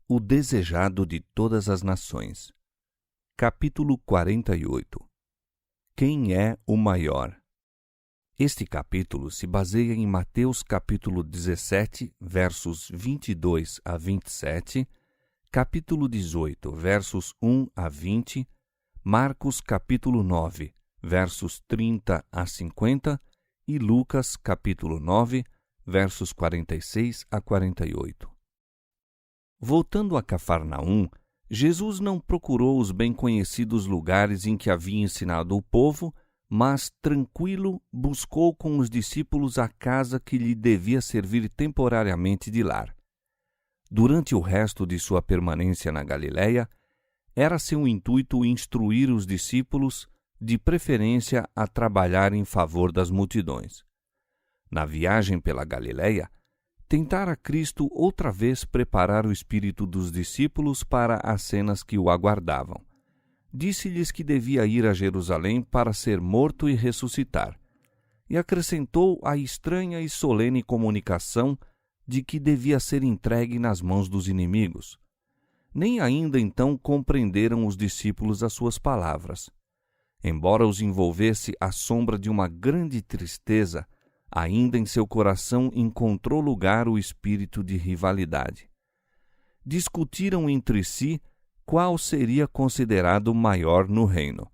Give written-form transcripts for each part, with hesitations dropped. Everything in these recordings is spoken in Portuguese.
O desejado de todas as nações. Capítulo 48. Quem é o maior? Este capítulo se baseia em Mateus capítulo 17, versos 22 a 27, capítulo 18, versos 1 a 20, Marcos capítulo 9, versos 30 a 50 e Lucas capítulo 9, versos 46 a 48. Voltando a Cafarnaum, Jesus não procurou os bem conhecidos lugares em que havia ensinado o povo, mas, tranquilo, buscou com os discípulos a casa que lhe devia servir temporariamente de lar. Durante o resto de sua permanência na Galiléia, era seu intuito instruir os discípulos, de preferência a trabalhar em favor das multidões. Na viagem pela Galiléia, tentara Cristo outra vez preparar o espírito dos discípulos para as cenas que o aguardavam. Disse-lhes que devia ir a Jerusalém para ser morto e ressuscitar, e acrescentou a estranha e solene comunicação de que devia ser entregue nas mãos dos inimigos. Nem ainda então compreenderam os discípulos as suas palavras. Embora os envolvesse a sombra de uma grande tristeza, ainda em seu coração encontrou lugar o espírito de rivalidade. Discutiram entre si qual seria considerado maior no reino.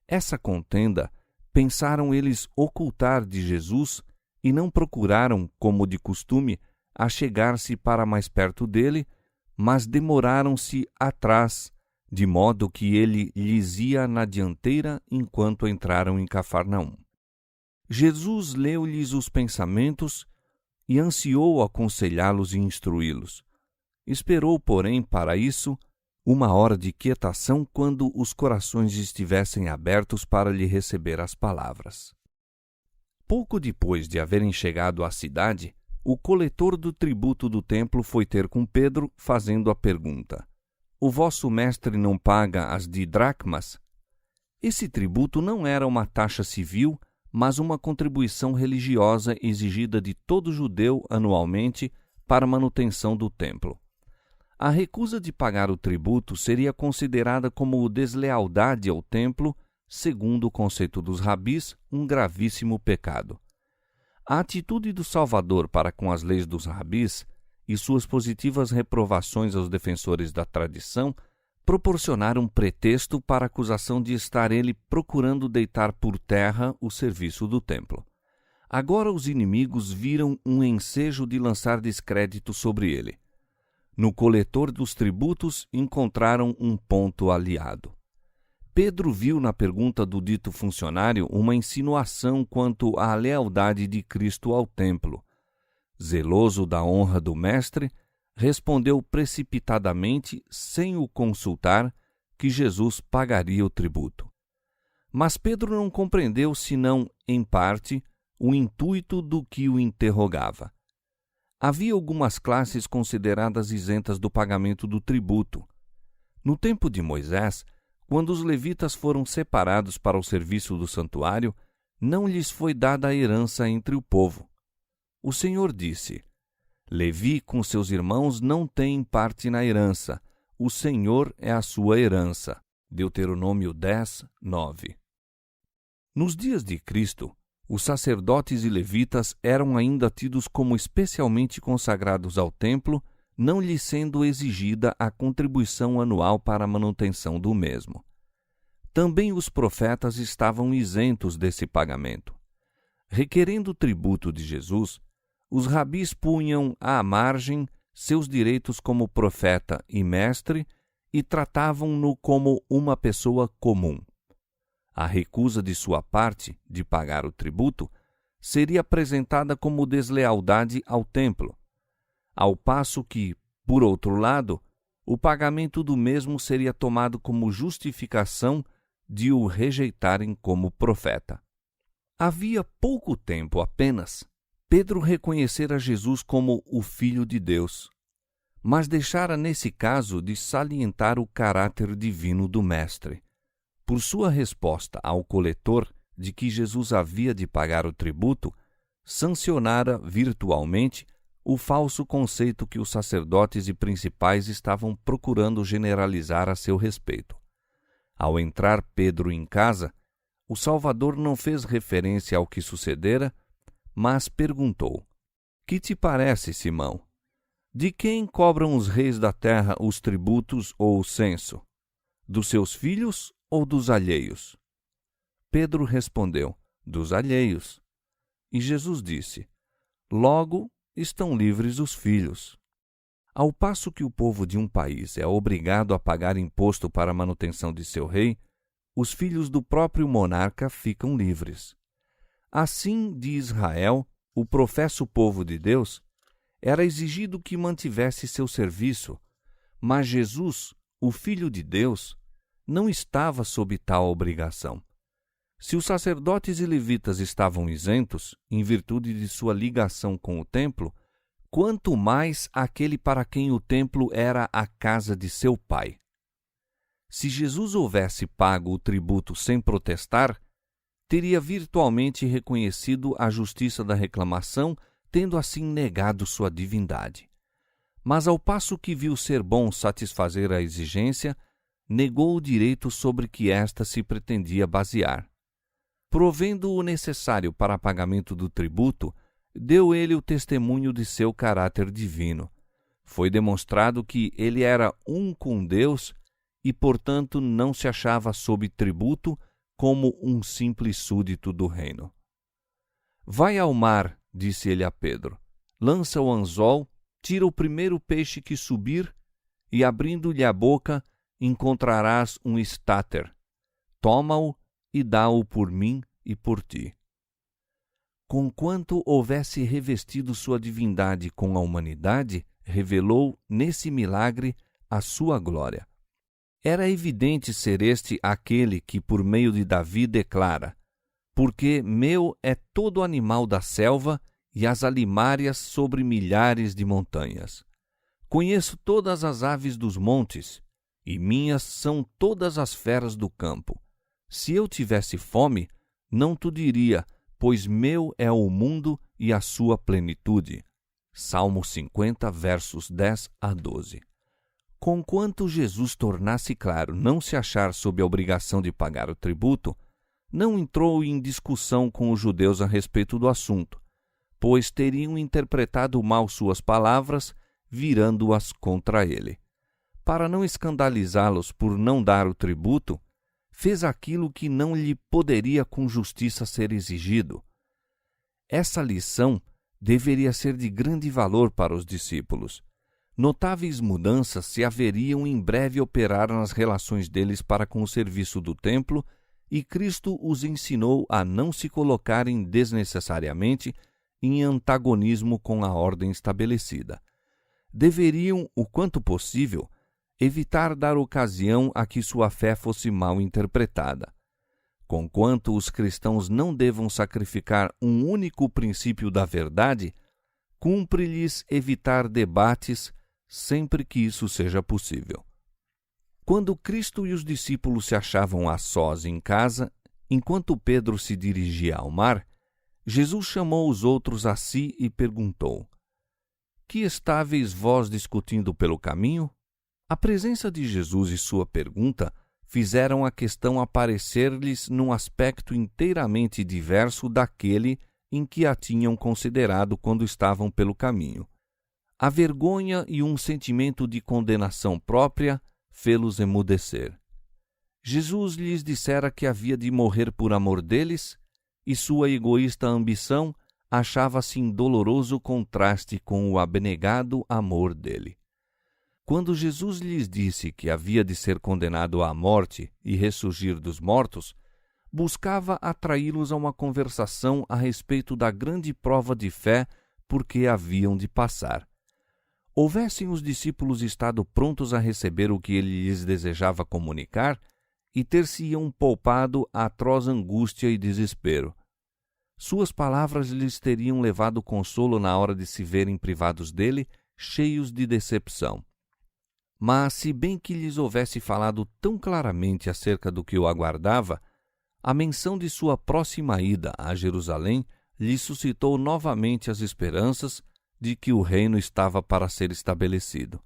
Essa contenda pensaram eles ocultar de Jesus e não procuraram, como de costume, achegar-se para mais perto dele, mas demoraram-se atrás, de modo que ele lhes ia na dianteira enquanto entraram em Cafarnaum. Jesus leu-lhes os pensamentos e ansiou aconselhá-los e instruí-los. Esperou, porém, para isso, uma hora de quietação quando os corações estivessem abertos para lhe receber as palavras. Pouco depois de haverem chegado à cidade, o coletor do tributo do templo foi ter com Pedro, fazendo a pergunta: O vosso mestre não paga as didracmas? Esse tributo não era uma taxa civil, mas uma contribuição religiosa exigida de todo judeu anualmente para a manutenção do templo. A recusa de pagar o tributo seria considerada como deslealdade ao templo, segundo o conceito dos rabis, um gravíssimo pecado. A atitude do Salvador para com as leis dos rabis e suas positivas reprovações aos defensores da tradição proporcionaram pretexto para a acusação de estar ele procurando deitar por terra o serviço do templo. Agora os inimigos viram um ensejo de lançar descrédito sobre ele. No coletor dos tributos encontraram um ponto aliado. Pedro viu na pergunta do dito funcionário uma insinuação quanto à lealdade de Cristo ao templo. Zeloso da honra do mestre, respondeu precipitadamente, sem o consultar, que Jesus pagaria o tributo. Mas Pedro não compreendeu, senão, em parte, o intuito do que o interrogava. Havia algumas classes consideradas isentas do pagamento do tributo. No tempo de Moisés, quando os levitas foram separados para o serviço do santuário, não lhes foi dada a herança entre o povo. O Senhor disse: Levi com seus irmãos não tem parte na herança, o Senhor é a sua herança. Deuteronômio 10, 9. Nos dias de Cristo, os sacerdotes e levitas eram ainda tidos como especialmente consagrados ao templo, não lhes sendo exigida a contribuição anual para a manutenção do mesmo. Também os profetas estavam isentos desse pagamento. Requerendo o tributo de Jesus, os rabis punham à margem seus direitos como profeta e mestre e tratavam-no como uma pessoa comum. A recusa de sua parte de pagar o tributo seria apresentada como deslealdade ao templo, ao passo que, por outro lado, o pagamento do mesmo seria tomado como justificação de o rejeitarem como profeta. Havia pouco tempo apenas, Pedro reconhecera Jesus como o Filho de Deus, mas deixara nesse caso de salientar o caráter divino do Mestre. Por sua resposta ao coletor de que Jesus havia de pagar o tributo, sancionara virtualmente o falso conceito que os sacerdotes e principais estavam procurando generalizar a seu respeito. Ao entrar Pedro em casa, o Salvador não fez referência ao que sucedera, mas perguntou: Que te parece, Simão? De quem cobram os reis da terra os tributos ou o censo? Dos seus filhos ou dos alheios? Pedro respondeu: Dos alheios. E Jesus disse: Logo estão livres os filhos. Ao passo que o povo de um país é obrigado a pagar imposto para a manutenção de seu rei, os filhos do próprio monarca ficam livres. Assim, de Israel, o professo povo de Deus, era exigido que mantivesse seu serviço, mas Jesus, o Filho de Deus, não estava sob tal obrigação. Se os sacerdotes e levitas estavam isentos, em virtude de sua ligação com o templo, quanto mais aquele para quem o templo era a casa de seu pai. Se Jesus houvesse pago o tributo sem protestar, teria virtualmente reconhecido a justiça da reclamação, tendo assim negado sua divindade. Mas ao passo que viu ser bom satisfazer a exigência, negou o direito sobre que esta se pretendia basear. Provendo o necessário para pagamento do tributo, deu ele o testemunho de seu caráter divino. Foi demonstrado que ele era um com Deus e, portanto, não se achava sob tributo como um simples súdito do reino. Vai ao mar, disse ele a Pedro, lança o anzol, tira o primeiro peixe que subir e, abrindo-lhe a boca, encontrarás um estáter. Toma-o e dá-o por mim e por ti. Conquanto houvesse revestido sua divindade com a humanidade, revelou, nesse milagre, a sua glória. Era evidente ser este aquele que, por meio de Davi, declara: Porque meu é todo animal da selva e as alimárias sobre milhares de montanhas. Conheço todas as aves dos montes, e minhas são todas as feras do campo. Se eu tivesse fome, não te diria, pois meu é o mundo e a sua plenitude. Salmo 50, versos 10 a 12. Conquanto Jesus tornasse claro não se achar sob a obrigação de pagar o tributo, não entrou em discussão com os judeus a respeito do assunto, pois teriam interpretado mal suas palavras, virando-as contra ele. Para não escandalizá-los por não dar o tributo, fez aquilo que não lhe poderia com justiça ser exigido. Essa lição deveria ser de grande valor para os discípulos. Notáveis mudanças se haveriam em breve operar nas relações deles para com o serviço do templo, e Cristo os ensinou a não se colocarem desnecessariamente em antagonismo com a ordem estabelecida. Deveriam, o quanto possível, evitar dar ocasião a que sua fé fosse mal interpretada. Conquanto os cristãos não devam sacrificar um único princípio da verdade, cumpre-lhes evitar debates sempre que isso seja possível. Quando Cristo e os discípulos se achavam a sós em casa, enquanto Pedro se dirigia ao mar, Jesus chamou os outros a si e perguntou: Que estáveis vós discutindo pelo caminho? A presença de Jesus e sua pergunta fizeram a questão aparecer-lhes num aspecto inteiramente diverso daquele em que a tinham considerado quando estavam pelo caminho. A vergonha e um sentimento de condenação própria fê-los emudecer. Jesus lhes dissera que havia de morrer por amor deles, e sua egoísta ambição achava-se em doloroso contraste com o abnegado amor dele. Quando Jesus lhes disse que havia de ser condenado à morte e ressurgir dos mortos, buscava atraí-los a uma conversação a respeito da grande prova de fé por que haviam de passar. Houvessem os discípulos estado prontos a receber o que ele lhes desejava comunicar, e ter-se-iam poupado a atroz angústia e desespero. Suas palavras lhes teriam levado consolo na hora de se verem privados dele, cheios de decepção. Mas, se bem que lhes houvesse falado tão claramente acerca do que o aguardava, a menção de sua próxima ida a Jerusalém lhes suscitou novamente as esperanças de que o reino estava para ser estabelecido.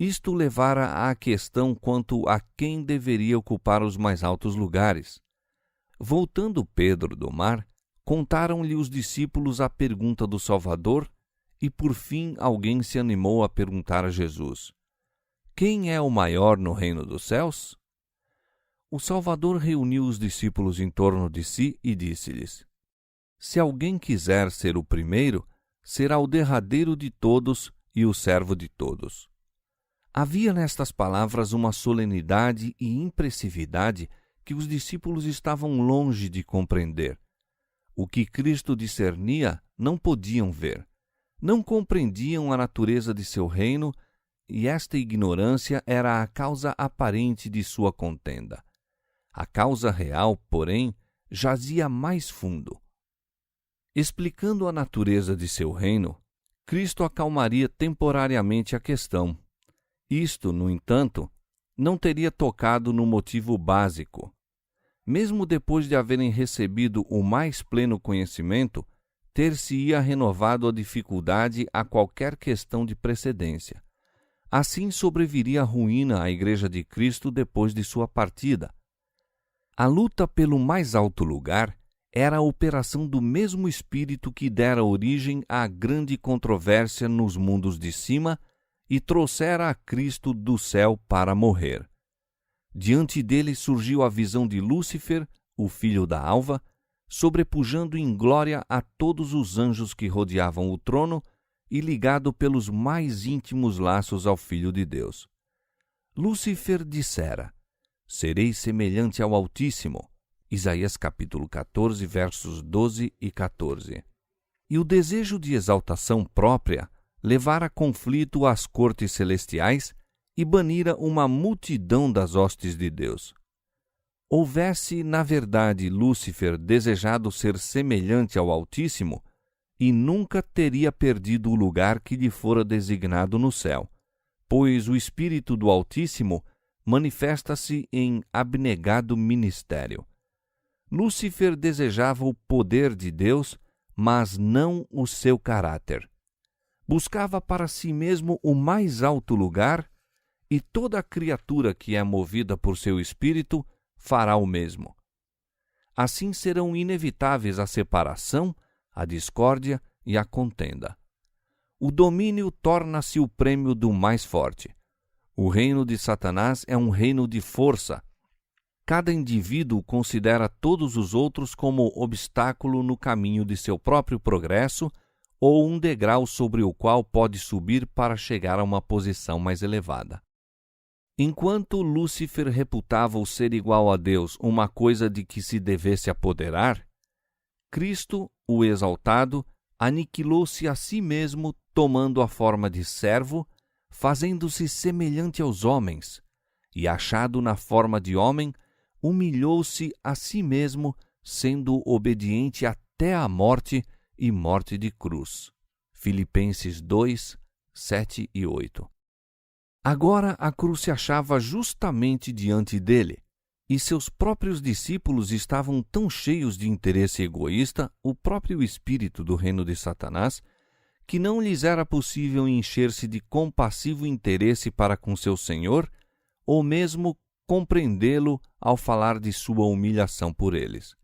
Isto levara à questão quanto a quem deveria ocupar os mais altos lugares. Voltando Pedro do mar, contaram-lhe os discípulos a pergunta do Salvador, e por fim alguém se animou a perguntar a Jesus: quem é o maior no reino dos céus? O Salvador reuniu os discípulos em torno de si e disse-lhes: se alguém quiser ser o primeiro, será o derradeiro de todos e o servo de todos. Havia nestas palavras uma solenidade e impressividade que os discípulos estavam longe de compreender. O que Cristo discernia não podiam ver. Não compreendiam a natureza de seu reino, e esta ignorância era a causa aparente de sua contenda. A causa real, porém, jazia mais fundo. Explicando a natureza de seu reino, Cristo acalmaria temporariamente a questão. Isto, no entanto, não teria tocado no motivo básico. Mesmo depois de haverem recebido o mais pleno conhecimento, ter-se-ia renovado a dificuldade a qualquer questão de precedência. Assim sobreviria a ruína à Igreja de Cristo depois de sua partida. A luta pelo mais alto lugar era a operação do mesmo Espírito que dera origem à grande controvérsia nos mundos de cima e trouxera a Cristo do céu para morrer. Diante dele surgiu a visão de Lúcifer, o filho da alva, sobrepujando em glória a todos os anjos que rodeavam o trono e ligado pelos mais íntimos laços ao Filho de Deus. Lúcifer dissera: serei semelhante ao Altíssimo. Isaías capítulo 14, versos 12 e 14. E o desejo de exaltação própria levara conflito às cortes celestiais e banira uma multidão das hostes de Deus. Houvesse, na verdade, Lúcifer desejado ser semelhante ao Altíssimo, e nunca teria perdido o lugar que lhe fora designado no céu, pois o Espírito do Altíssimo manifesta-se em abnegado ministério. Lúcifer desejava o poder de Deus, mas não o seu caráter. Buscava para si mesmo o mais alto lugar, e toda criatura que é movida por seu espírito fará o mesmo. Assim serão inevitáveis a separação, a discórdia e a contenda. O domínio torna-se o prêmio do mais forte. O reino de Satanás é um reino de força. Cada indivíduo considera todos os outros como obstáculo no caminho de seu próprio progresso ou um degrau sobre o qual pode subir para chegar a uma posição mais elevada. Enquanto Lúcifer reputava o ser igual a Deus uma coisa de que se devesse apoderar, Cristo, o exaltado, aniquilou-se a si mesmo, tomando a forma de servo, fazendo-se semelhante aos homens, e achado na forma de homem, humilhou-se a si mesmo, sendo obediente até a morte e morte de cruz. Filipenses 2, 7 e 8. Agora a cruz se achava justamente diante dele, e seus próprios discípulos estavam tão cheios de interesse egoísta, o próprio espírito do reino de Satanás, que não lhes era possível encher-se de compassivo interesse para com seu Senhor, ou mesmo compreendê-lo ao falar de sua humilhação por eles.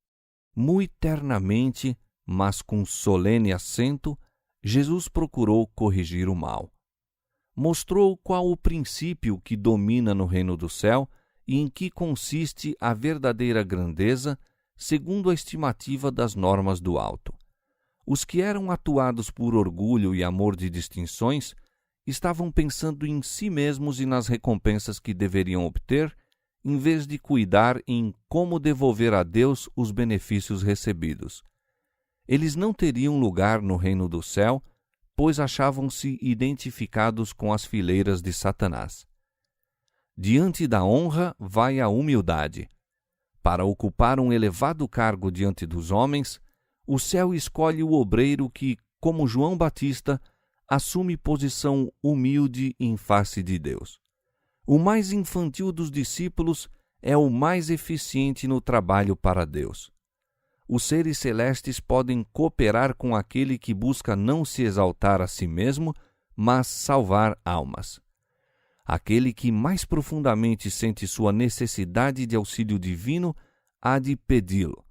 Muito ternamente, mas com solene acento, Jesus procurou corrigir o mal. Mostrou qual o princípio que domina no reino do céu e em que consiste a verdadeira grandeza, segundo a estimativa das normas do alto. Os que eram atuados por orgulho e amor de distinções estavam pensando em si mesmos e nas recompensas que deveriam obter, em vez de cuidar em como devolver a Deus os benefícios recebidos. Eles não teriam lugar no reino do céu, pois achavam-se identificados com as fileiras de Satanás. Diante da honra vai a humildade. Para ocupar um elevado cargo diante dos homens, o céu escolhe o obreiro que, como João Batista, assume posição humilde em face de Deus. O mais infantil dos discípulos é o mais eficiente no trabalho para Deus. os seres celestes podem cooperar com aquele que busca não se exaltar a si mesmo, mas salvar almas. Aquele que mais profundamente sente sua necessidade de auxílio divino há de pedi-lo,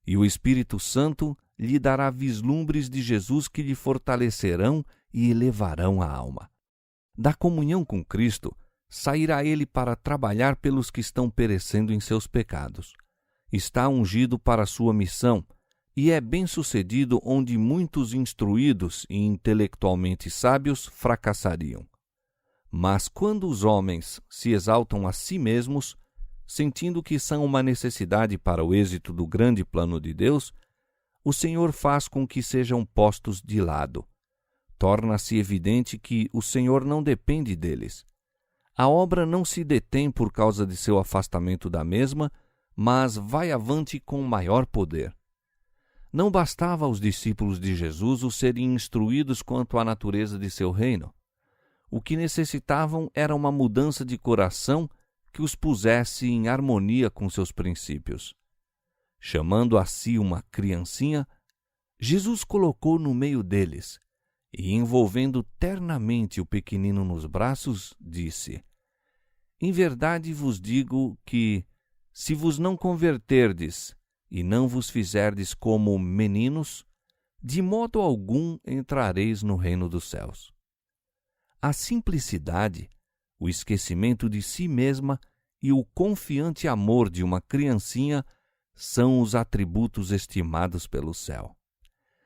e o Espírito Santo lhe dará vislumbres de Jesus que lhe fortalecerão e elevarão a alma. Da comunhão com Cristo, sairá ele para trabalhar pelos que estão perecendo em seus pecados. Está ungido para sua missão, e é bem-sucedido onde muitos instruídos e intelectualmente sábios fracassariam. Mas quando os homens se exaltam a si mesmos, sentindo que são uma necessidade para o êxito do grande plano de Deus, o Senhor faz com que sejam postos de lado. Torna-se evidente que o Senhor não depende deles. A obra não se detém por causa de seu afastamento da mesma, mas vai avante com maior poder. Não bastava aos discípulos de Jesus o serem instruídos quanto à natureza de seu reino. O que necessitavam era uma mudança de coração que os pusesse em harmonia com seus princípios. Chamando a si uma criancinha, Jesus colocou no meio deles e, envolvendo ternamente o pequenino nos braços, disse: Em verdade vos digo que, se vos não converterdes e não vos fizerdes como meninos, de modo algum entrareis no reino dos céus. A simplicidade, o esquecimento de si mesma e o confiante amor de uma criancinha são os atributos estimados pelo céu.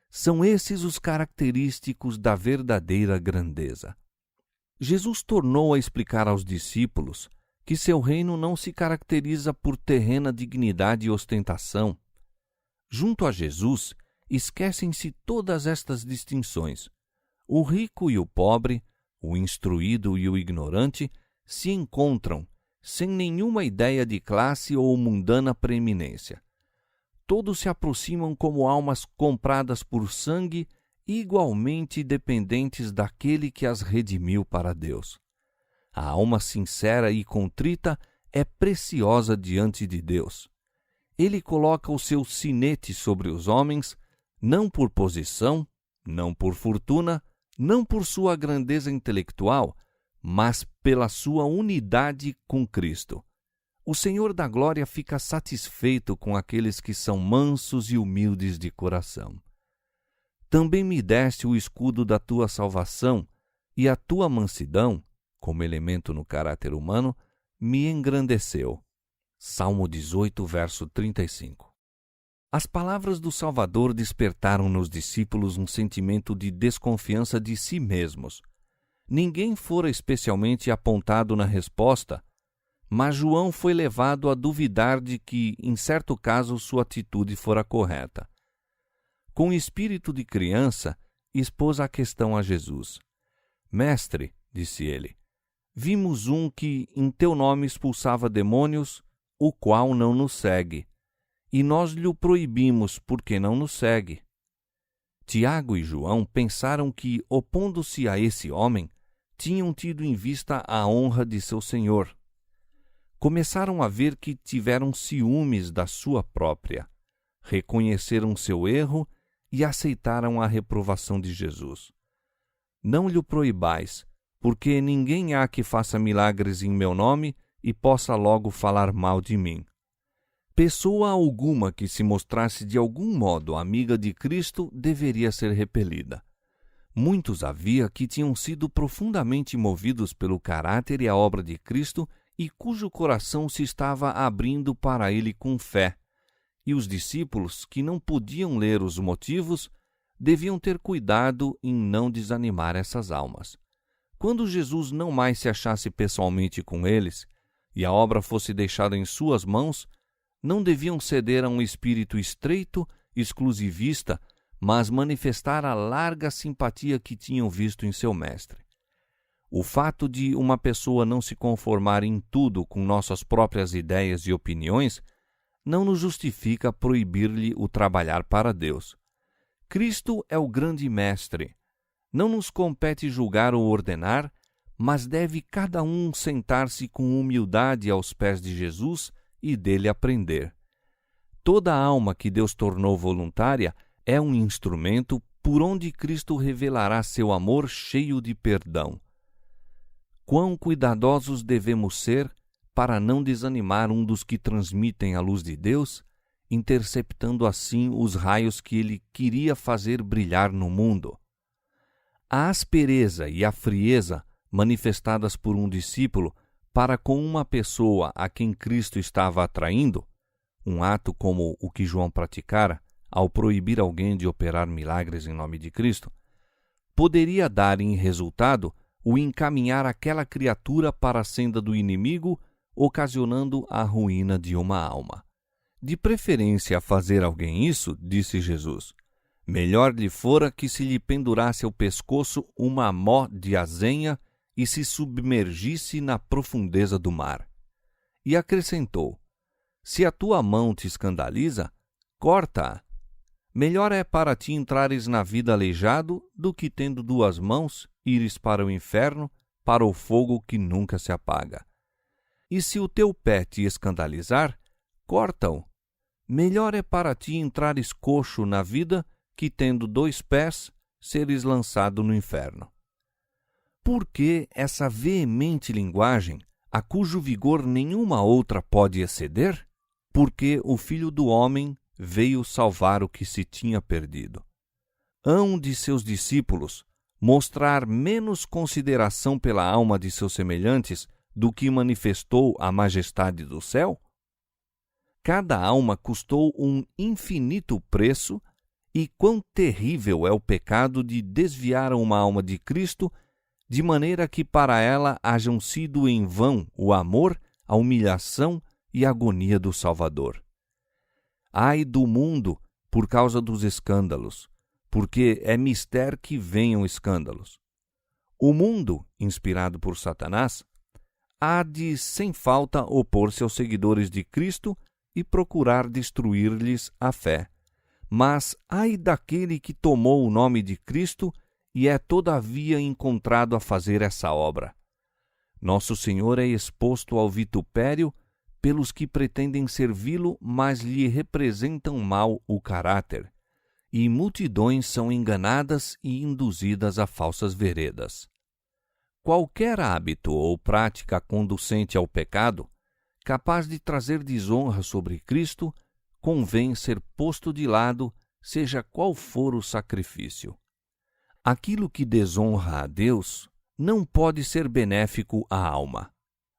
São esses os característicos da verdadeira grandeza. Jesus tornou a explicar aos discípulos que seu reino não se caracteriza por terrena dignidade e ostentação. Junto a Jesus, esquecem-se todas estas distinções. O rico e o pobre, o instruído e o ignorante se encontram sem nenhuma ideia de classe ou mundana preeminência. Todos se aproximam como almas compradas por sangue, igualmente dependentes daquele que as redimiu para Deus. A alma sincera e contrita é preciosa diante de Deus. Ele coloca o seu sinete sobre os homens, não por posição, não por fortuna, não por sua grandeza intelectual, mas pela sua unidade com Cristo. O Senhor da Glória fica satisfeito com aqueles que são mansos e humildes de coração. Também me deste o escudo da tua salvação, e a tua mansidão, como elemento no caráter humano, me engrandeceu. Salmo 18, verso 35. As palavras do Salvador despertaram nos discípulos um sentimento de desconfiança de si mesmos. Ninguém fora especialmente apontado na resposta, mas João foi levado a duvidar de que, em certo caso, sua atitude fora correta. Com espírito de criança, expôs a questão a Jesus. Mestre, disse ele, vimos um que em teu nome expulsava demônios, o qual não nos segue, e nós lhe o proibimos porque não nos segue. Tiago e João pensaram que, opondo-se a esse homem, tinham tido em vista a honra de seu senhor. Começaram a ver que tiveram ciúmes da sua própria, reconheceram seu erro e aceitaram a reprovação de Jesus. Não lhe o proibais, porque ninguém há que faça milagres em meu nome e possa logo falar mal de mim. Pessoa alguma que se mostrasse de algum modo amiga de Cristo deveria ser repelida. Muitos havia que tinham sido profundamente movidos pelo caráter e a obra de Cristo e cujo coração se estava abrindo para ele com fé. E os discípulos, que não podiam ler os motivos, deviam ter cuidado em não desanimar essas almas. Quando Jesus não mais se achasse pessoalmente com eles, e a obra fosse deixada em suas mãos, não deviam ceder a um espírito estreito, exclusivista, mas manifestar a larga simpatia que tinham visto em seu mestre. O fato de uma pessoa não se conformar em tudo com nossas próprias ideias e opiniões não nos justifica proibir-lhe o trabalhar para Deus. Cristo é o grande mestre. Não nos compete julgar ou ordenar, mas deve cada um sentar-se com humildade aos pés de Jesus e dele aprender. toda alma que Deus tornou voluntária é um instrumento por onde Cristo revelará seu amor cheio de perdão. Quão cuidadosos devemos ser para não desanimar um dos que transmitem a luz de Deus, interceptando assim os raios que ele queria fazer brilhar no mundo. A aspereza e a frieza manifestadas por um discípulo para com uma pessoa a quem Cristo estava atraindo, um ato como o que João praticara ao proibir alguém de operar milagres em nome de Cristo, poderia dar em resultado o encaminhar aquela criatura para a senda do inimigo, ocasionando a ruína de uma alma. De preferência a fazer alguém isso, disse Jesus, melhor lhe fora que se lhe pendurasse ao pescoço uma mó de azenha e se submergisse na profundeza do mar. E acrescentou, se a tua mão te escandaliza, corta-a. Melhor é para ti entrares na vida aleijado do que, tendo duas mãos, ires para o inferno, para o fogo que nunca se apaga. E se o teu pé te escandalizar, corta-o. Melhor é para ti entrares coxo na vida que, tendo dois pés, seres lançado no inferno. Por que essa veemente linguagem, a cujo vigor nenhuma outra pode exceder? Porque o Filho do Homem veio salvar o que se tinha perdido. Hão de seus discípulos mostrar menos consideração pela alma de seus semelhantes do que manifestou a majestade do céu? Cada alma custou um infinito preço, e quão terrível é o pecado de desviar uma alma de Cristo, de maneira que para ela hajam sido em vão o amor, a humilhação e a agonia do Salvador. Ai do mundo por causa dos escândalos, porque é mister que venham escândalos. O mundo, inspirado por Satanás, há de sem falta opor-se aos seguidores de Cristo e procurar destruir-lhes a fé. Mas ai daquele que tomou o nome de Cristo e é todavia encontrado a fazer essa obra. Nosso Senhor é exposto ao vitupério pelos que pretendem servi-lo, mas lhe representam mal o caráter, e multidões são enganadas e induzidas a falsas veredas. Qualquer hábito ou prática conducente ao pecado, capaz de trazer desonra sobre Cristo, convém ser posto de lado, seja qual for o sacrifício. Aquilo que desonra a Deus não pode ser benéfico à alma.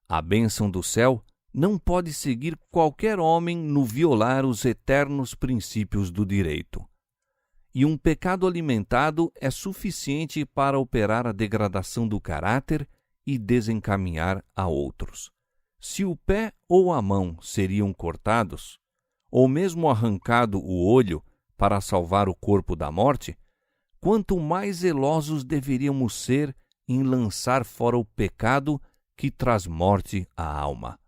A bênção do céu não pode seguir qualquer homem no violar os eternos princípios do direito. E um pecado alimentado é suficiente para operar a degradação do caráter e desencaminhar a outros. Se o pé ou a mão seriam cortados, ou mesmo arrancado o olho para salvar o corpo da morte, quanto mais zelosos deveríamos ser em lançar fora o pecado que traz morte à alma.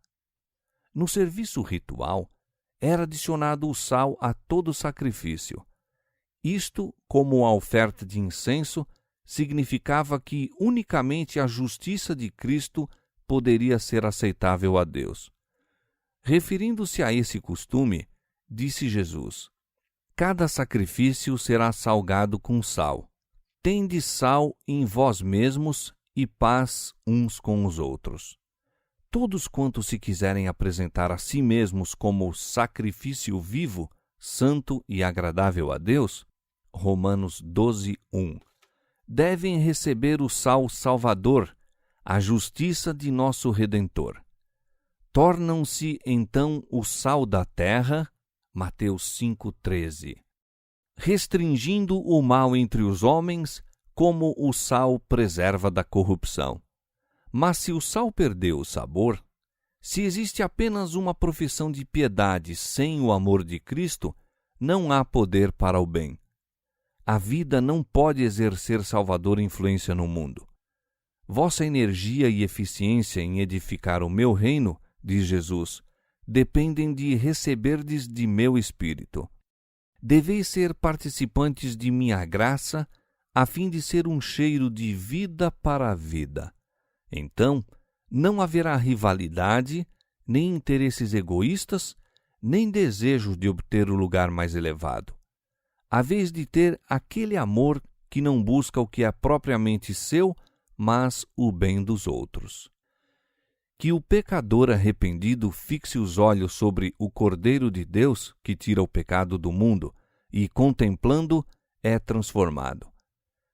No serviço ritual, era adicionado o sal a todo sacrifício. Isto, como a oferta de incenso, significava que unicamente a justiça de Cristo poderia ser aceitável a Deus. Referindo-se a esse costume, disse Jesus, cada sacrifício será salgado com sal. Tende sal em vós mesmos e paz uns com os outros. Todos quantos se quiserem apresentar a si mesmos como sacrifício vivo, santo e agradável a Deus, Romanos 12:1, devem receber o sal salvador, a justiça de nosso Redentor. Tornam-se então o sal da terra, Mateus 5:13, restringindo o mal entre os homens, como o sal preserva da corrupção. Mas se o sal perdeu o sabor, se existe apenas uma profissão de piedade sem o amor de Cristo, não há poder para o bem. A vida não pode exercer salvadora influência no mundo. Vossa energia e eficiência em edificar o meu reino, diz Jesus, dependem de receberdes de meu Espírito. Deveis ser participantes de minha graça, a fim de ser um cheiro de vida para a vida. Então, não haverá rivalidade, nem interesses egoístas, nem desejo de obter o lugar mais elevado. A vez de ter aquele amor que não busca o que é propriamente seu, mas o bem dos outros. Que o pecador arrependido fixe os olhos sobre o Cordeiro de Deus que tira o pecado do mundo e, contemplando, é transformado.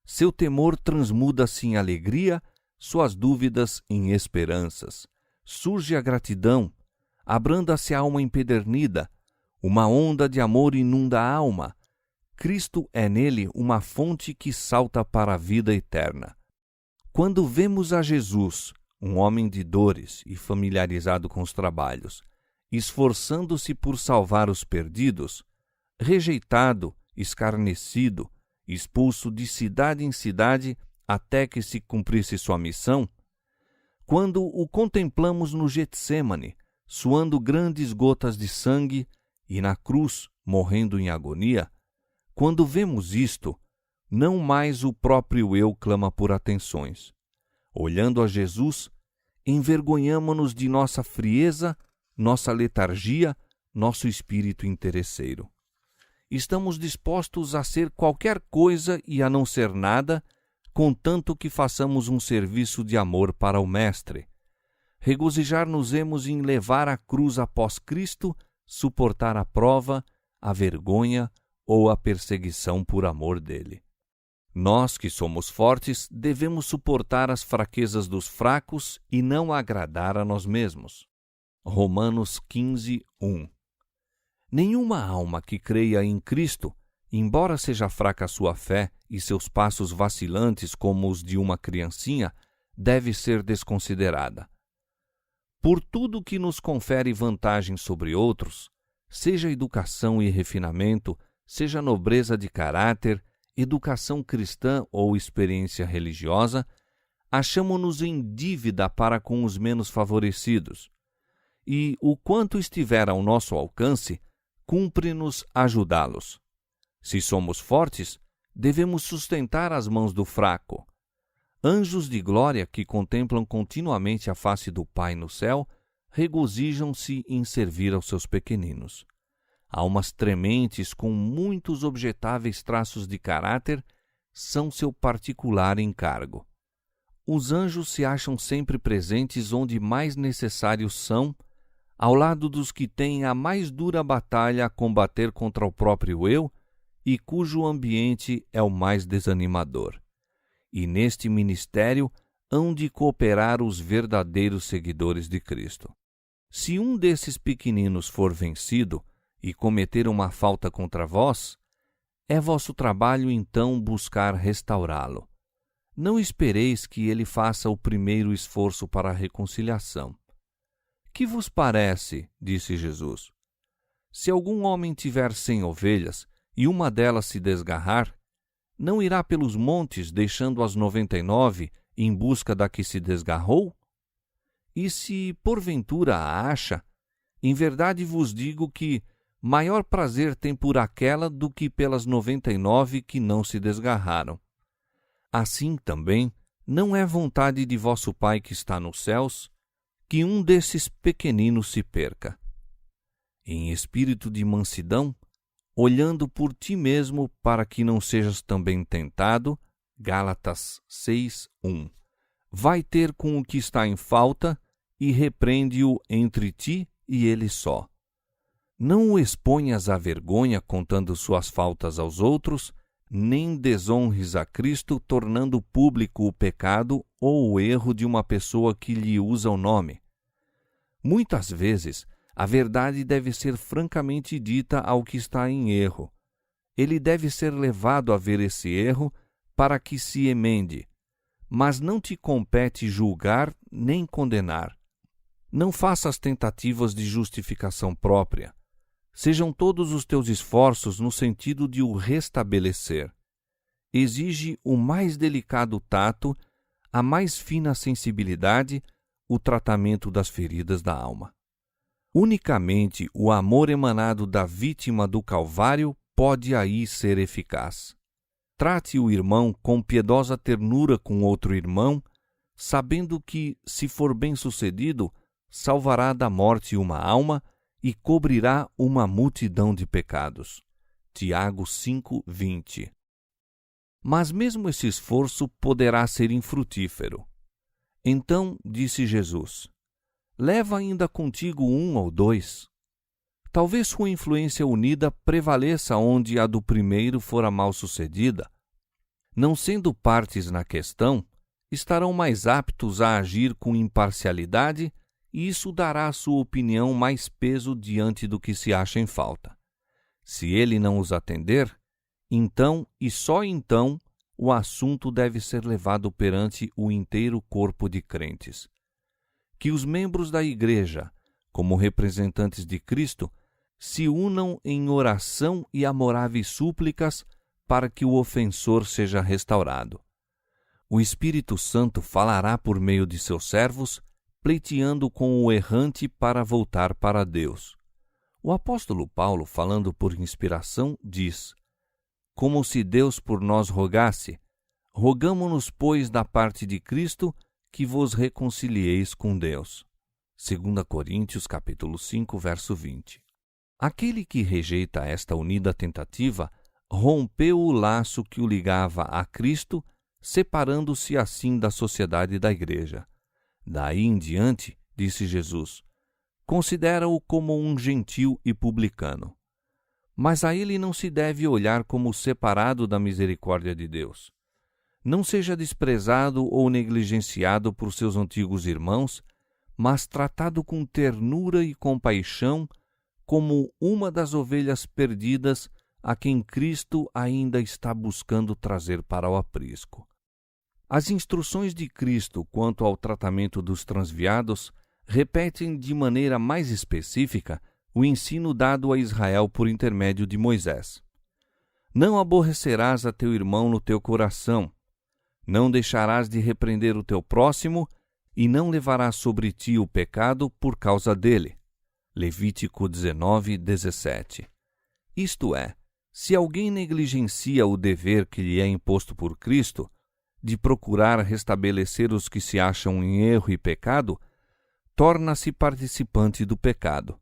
Seu temor transmuda-se em alegria, suas dúvidas em esperanças. Surge a gratidão, abranda-se a alma empedernida, uma onda de amor inunda a alma. Cristo é nele uma fonte que salta para a vida eterna. Quando vemos a Jesus, um homem de dores e familiarizado com os trabalhos, esforçando-se por salvar os perdidos, rejeitado, escarnecido, expulso de cidade em cidade até que se cumprisse sua missão, quando o contemplamos no Getsêmani, suando grandes gotas de sangue, e na cruz, morrendo em agonia, quando vemos isto, não mais o próprio eu clama por atenções. Olhando a Jesus, envergonhamo-nos de nossa frieza, nossa letargia, nosso espírito interesseiro. Estamos dispostos a ser qualquer coisa e a não ser nada, contanto que façamos um serviço de amor para o Mestre. Regozijar-nos-emos em levar a cruz após Cristo, suportar a prova, a vergonha ou a perseguição por amor dele. Nós, que somos fortes, devemos suportar as fraquezas dos fracos e não agradar a nós mesmos. Romanos 15, 1. Nenhuma alma que creia em Cristo, embora seja fraca a sua fé e seus passos vacilantes como os de uma criancinha, deve ser desconsiderada. Por tudo que nos confere vantagem sobre outros, seja educação e refinamento, seja nobreza de caráter, educação cristã ou experiência religiosa, achamo-nos em dívida para com os menos favorecidos. E, o quanto estiver ao nosso alcance, cumpre-nos ajudá-los. Se somos fortes, devemos sustentar as mãos do fraco. Anjos de glória que contemplam continuamente a face do Pai no céu, regozijam-se em servir aos seus pequeninos. Almas trementes com muitos objetáveis traços de caráter são seu particular encargo. Os anjos se acham sempre presentes onde mais necessários são, ao lado dos que têm a mais dura batalha a combater contra o próprio eu e cujo ambiente é o mais desanimador. E neste ministério hão de cooperar os verdadeiros seguidores de Cristo. Se um desses pequeninos for vencido e cometer uma falta contra vós, é vosso trabalho então buscar restaurá-lo. Não espereis que ele faça o primeiro esforço para a reconciliação. Que vos parece, disse Jesus, se algum homem tiver 100 ovelhas e uma delas se desgarrar, não irá pelos montes deixando as 99 em busca da que se desgarrou? E se porventura a acha, em verdade vos digo que maior prazer tem por aquela do que pelas 99 que não se desgarraram. Assim também, não é vontade de vosso Pai que está nos céus que um desses pequeninos se perca. Em espírito de mansidão, olhando por ti mesmo para que não sejas também tentado, Gálatas 6, 1. Vai ter com o que está em falta e repreende-o entre ti e ele só. Não o exponhas à vergonha contando suas faltas aos outros, nem desonres a Cristo tornando público o pecado ou o erro de uma pessoa que lhe usa o nome. Muitas vezes, a verdade deve ser francamente dita ao que está em erro. Ele deve ser levado a ver esse erro para que se emende, mas não te compete julgar nem condenar. Não faças tentativas de justificação própria. Sejam todos os teus esforços no sentido de o restabelecer. Exige o mais delicado tato, a mais fina sensibilidade, o tratamento das feridas da alma. Unicamente o amor emanado da vítima do Calvário pode aí ser eficaz. Trate o irmão com piedosa ternura com outro irmão, sabendo que, se for bem-sucedido, salvará da morte uma alma e cobrirá uma multidão de pecados. Tiago 5:20. Mas mesmo esse esforço poderá ser infrutífero. Então disse Jesus: leva ainda contigo 1 ou 2. Talvez sua influência unida prevaleça onde a do primeiro fora mal sucedida. Não sendo partes na questão, estarão mais aptos a agir com imparcialidade e isso dará à sua opinião mais peso diante do que se acha em falta. Se ele não os atender, então e só então o assunto deve ser levado perante o inteiro corpo de crentes. Que os membros da Igreja, como representantes de Cristo, se unam em oração e amoráveis súplicas para que o ofensor seja restaurado. O Espírito Santo falará por meio de seus servos, pleiteando com o errante para voltar para Deus. O apóstolo Paulo, falando por inspiração, diz: como se Deus por nós rogasse, rogamo-nos, pois, da parte de Cristo, que vos reconcilieis com Deus. 2 Coríntios capítulo 5, verso 20. Aquele que rejeita esta unida tentativa rompeu o laço que o ligava a Cristo, separando-se assim da sociedade da Igreja. Daí em diante, disse Jesus, considera-o como um gentil e publicano. Mas a ele não se deve olhar como separado da misericórdia de Deus. Não seja desprezado ou negligenciado por seus antigos irmãos, mas tratado com ternura e compaixão, como uma das ovelhas perdidas a quem Cristo ainda está buscando trazer para o aprisco. As instruções de Cristo quanto ao tratamento dos transviados repetem de maneira mais específica o ensino dado a Israel por intermédio de Moisés. Não aborrecerás a teu irmão no teu coração, não deixarás de repreender o teu próximo e não levarás sobre ti o pecado por causa dele. Levítico 19:17. Isto é, se alguém negligencia o dever que lhe é imposto por Cristo, de procurar restabelecer os que se acham em erro e pecado, torna-se participante do pecado.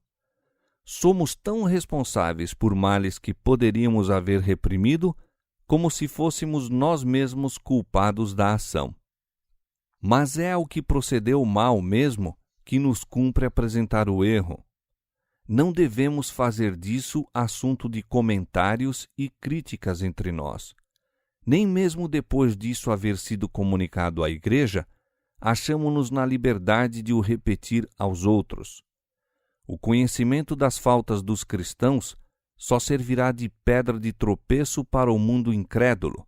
Somos tão responsáveis por males que poderíamos haver reprimido, como se fôssemos nós mesmos culpados da ação. Mas é ao que procedeu mal mesmo que nos cumpre apresentar o erro. Não devemos fazer disso assunto de comentários e críticas entre nós. Nem mesmo depois disso haver sido comunicado à Igreja, achamo-nos na liberdade de o repetir aos outros. O conhecimento das faltas dos cristãos só servirá de pedra de tropeço para o mundo incrédulo,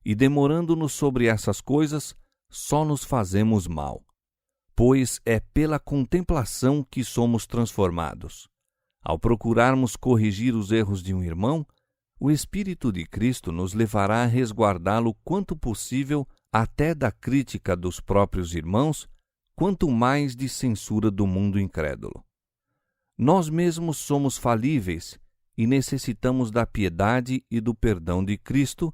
e demorando-nos sobre essas coisas, só nos fazemos mal. Pois é pela contemplação que somos transformados. Ao procurarmos corrigir os erros de um irmão, o Espírito de Cristo nos levará a resguardá-lo quanto possível até da crítica dos próprios irmãos, quanto mais de censura do mundo incrédulo. Nós mesmos somos falíveis e necessitamos da piedade e do perdão de Cristo,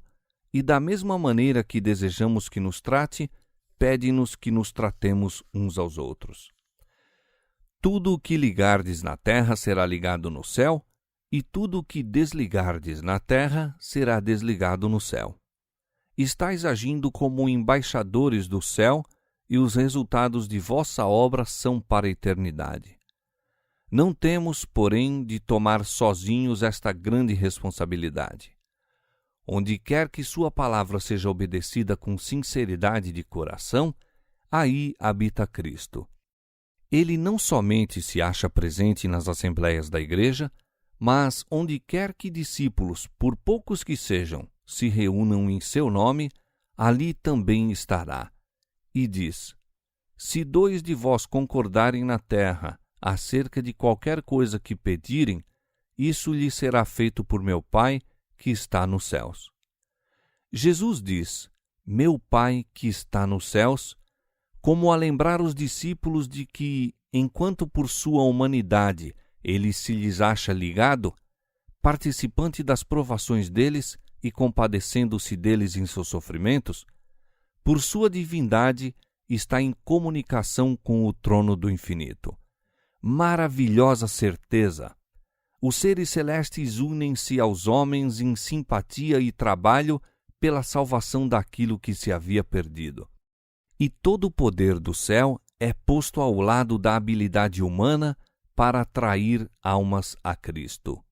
e da mesma maneira que desejamos que nos trate, pede-nos que nos tratemos uns aos outros. Tudo o que ligardes na terra será ligado no céu, e tudo o que desligardes na terra será desligado no céu. Estais agindo como embaixadores do céu, e os resultados de vossa obra são para a eternidade. Não temos, porém, de tomar sozinhos esta grande responsabilidade. Onde quer que sua palavra seja obedecida com sinceridade de coração, aí habita Cristo. Ele não somente se acha presente nas assembleias da Igreja, mas onde quer que discípulos, por poucos que sejam, se reúnam em seu nome, ali também estará. E diz: se 2 de vós concordarem na terra acerca de qualquer coisa que pedirem, isso lhe será feito por meu Pai que está nos céus. Jesus diz: meu Pai que está nos céus, como a lembrar os discípulos de que, enquanto por sua humanidade ele se lhes acha ligado, participante das provações deles e compadecendo-se deles em seus sofrimentos, por sua divindade está em comunicação com o trono do infinito. Maravilhosa certeza! Os seres celestes unem-se aos homens em simpatia e trabalho pela salvação daquilo que se havia perdido. E todo o poder do céu é posto ao lado da habilidade humana para atrair almas a Cristo.